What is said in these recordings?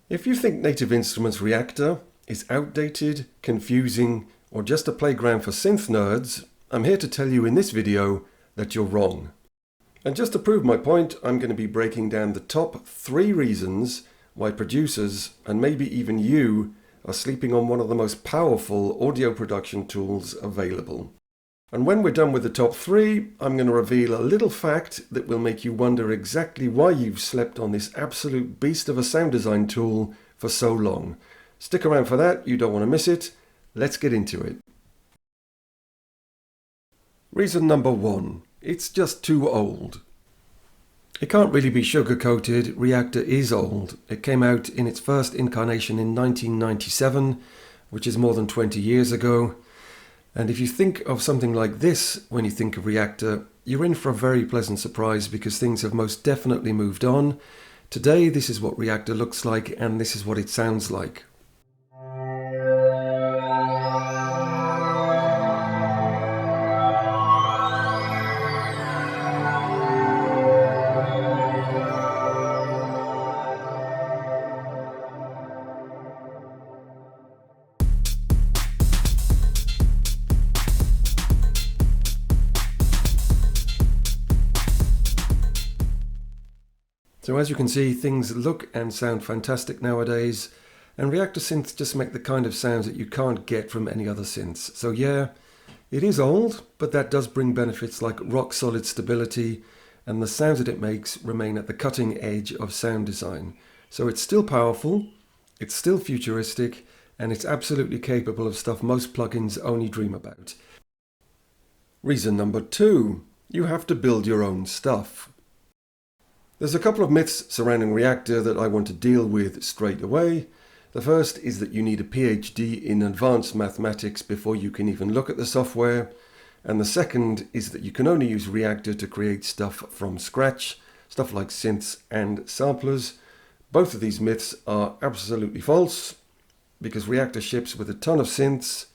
If you think Native Instruments Reaktor is outdated, confusing, or just a playground for synth nerds, I'm here to tell you in this video that you're wrong. And just to prove my point, I'm going to be breaking down the top 3 reasons why producers, and maybe even you, are sleeping on one of the most powerful audio production tools available. And when we're done with the top 3, I'm going to reveal a little fact that will make you wonder exactly why you've slept on this absolute beast of a sound design tool for so long. Stick around for that, you don't want to miss it. Let's get into it. Reason number 1. It's just too old. It can't really be sugar-coated. Reaktor is old. It came out in its first incarnation in 1997, which is more than 20 years ago. And if you think of something like this when you think of Reaktor, you're in for a very pleasant surprise because things have most definitely moved on. Today, this is what Reaktor looks like and this is what it sounds like. So as you can see, things look and sound fantastic nowadays, and Reaktor synths just make the kind of sounds that you can't get from any other synths. So yeah, it is old, but that does bring benefits like rock solid stability, and the sounds that it makes remain at the cutting edge of sound design. So it's still powerful, it's still futuristic, and it's absolutely capable of stuff most plugins only dream about. Reason number 2, you have to build your own stuff. There's a couple of myths surrounding Reaktor that I want to deal with straight away. The first is that you need a PhD in advanced mathematics before you can even look at the software. And the second is that you can only use Reaktor to create stuff from scratch, stuff like synths and samplers. Both of these myths are absolutely false because Reaktor ships with a ton of synths,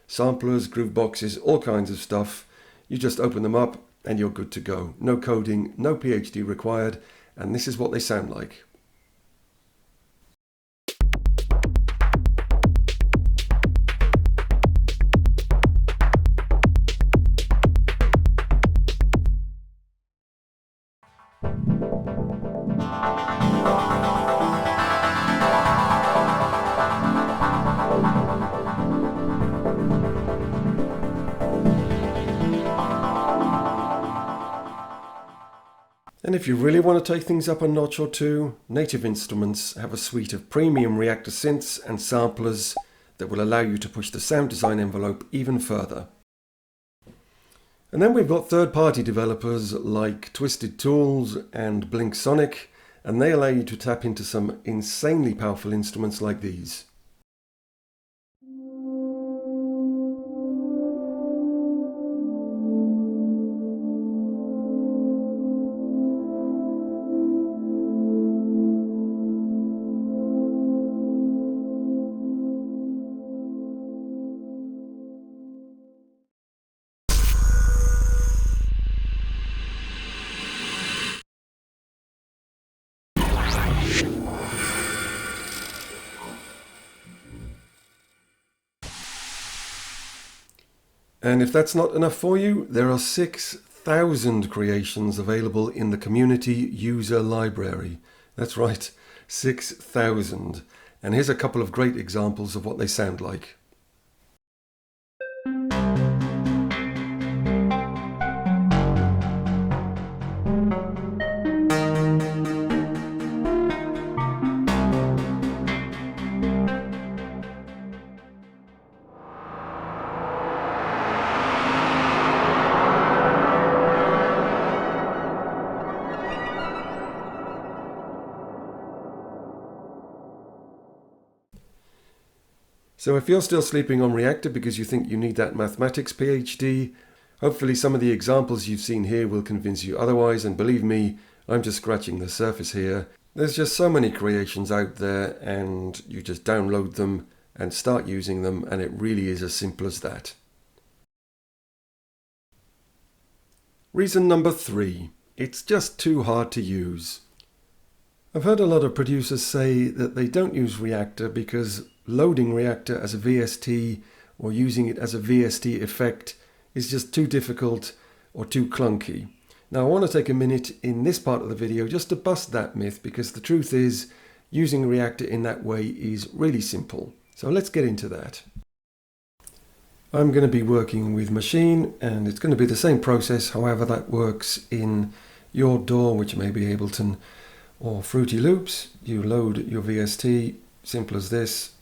samplers, groove boxes, all kinds of stuff. You just open them up and you're good to go. No coding, no PhD required. And this is what they sound like. And if you really want to take things up a notch or two, Native Instruments have a suite of premium Reaktor synths and samplers that will allow you to push the sound design envelope even further. And then we've got third-party developers like Twisted Tools and Blink Sonic, and they allow you to tap into some insanely powerful instruments like these. And if that's not enough for you, there are 6,000 creations available in the community user library. That's right, 6,000. And here's a couple of great examples of what they sound like. So if you're still sleeping on Reaktor because you think you need that mathematics PhD, hopefully some of the examples you've seen here will convince you otherwise, and believe me, I'm just scratching the surface here. There's just so many creations out there and you just download them and start using them, and it really is as simple as that. Reason number 3, it's just too hard to use. I've heard a lot of producers say that they don't use Reaktor because loading Reaktor as a VST or using it as a VST effect is just too difficult or too clunky. Now I want to take a minute in this part of the video just to bust that myth, because the truth is using Reaktor in that way is really simple. So let's get into that. I'm going to be working with Machine, and it's going to be the same process, however that works in your DAW, which may be Ableton or Fruity Loops. You load your VST, simple as this.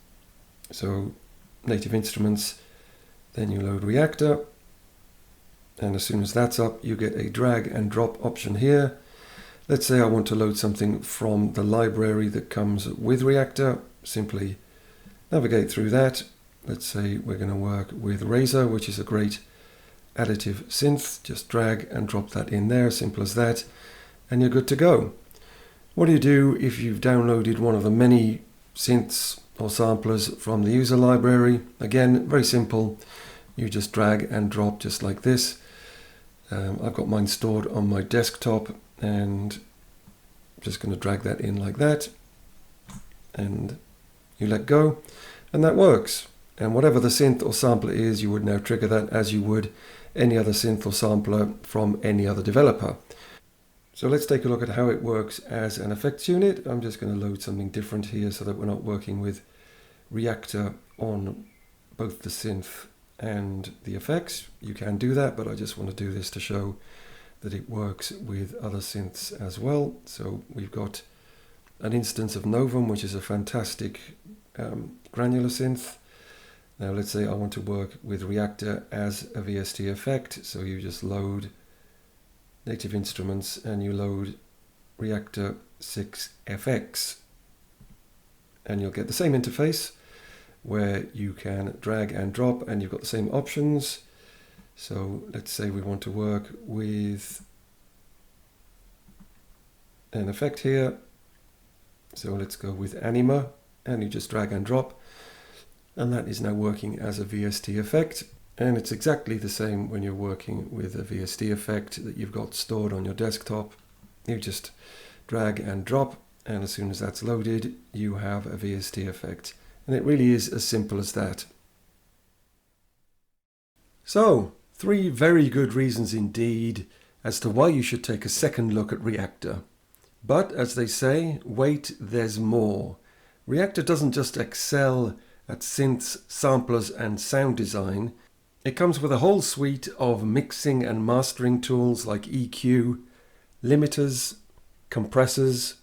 So Native Instruments, then you load Reaktor, and as soon as that's up you get a drag and drop option here. Let's say I want to load something from the library that comes with Reaktor. Simply navigate through that. Let's say we're going to work with Razor, which is a great additive synth. Just drag and drop that in there, simple as that, and you're good to go. What do you do if you've downloaded one of the many synths or samplers from the user library? Again, very simple. You just drag and drop just like this. I've got mine stored on my desktop, and I'm just going to drag that in like that, and you let go, and that works. And whatever the synth or sampler is, you would now trigger that as you would any other synth or sampler from any other developer. So let's take a look at how it works as an effects unit. I'm just going to load something different here so that we're not working with Reaktor on both the synth and the effects. You can do that, but I just want to do this to show that it works with other synths as well. So we've got an instance of Novum, which is a fantastic granular synth. Now let's say I want to work with Reaktor as a VST effect. So you just load Native Instruments and you load Reaktor 6FX, and you'll get the same interface where you can drag and drop, and you've got the same options. So let's say we want to work with an effect here. So let's go with Anima, and you just drag and drop, and that is now working as a VST effect. And it's exactly the same when you're working with a VST effect that you've got stored on your desktop. You just drag and drop, and as soon as that's loaded, you have a VST effect. And it really is as simple as that. So, 3 very good reasons indeed as to why you should take a second look at Reaktor. But as they say, wait, there's more. Reaktor doesn't just excel at synths, samplers and sound design. It comes with a whole suite of mixing and mastering tools like EQ, limiters, compressors,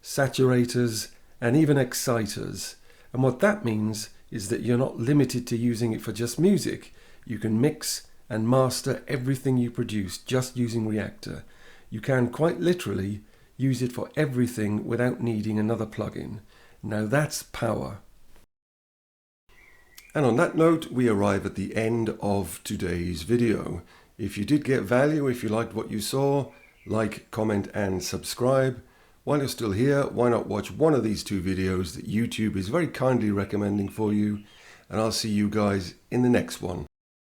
saturators, and even exciters. And what that means is that you're not limited to using it for just music. You can mix and master everything you produce just using Reaktor. You can quite literally use it for everything without needing another plugin. Now that's power. And on that note, we arrive at the end of today's video. If you did get value, if you liked what you saw, like, comment and subscribe. While you're still here, why not watch one of these 2 videos that YouTube is very kindly recommending for you, and I'll see you guys in the next one.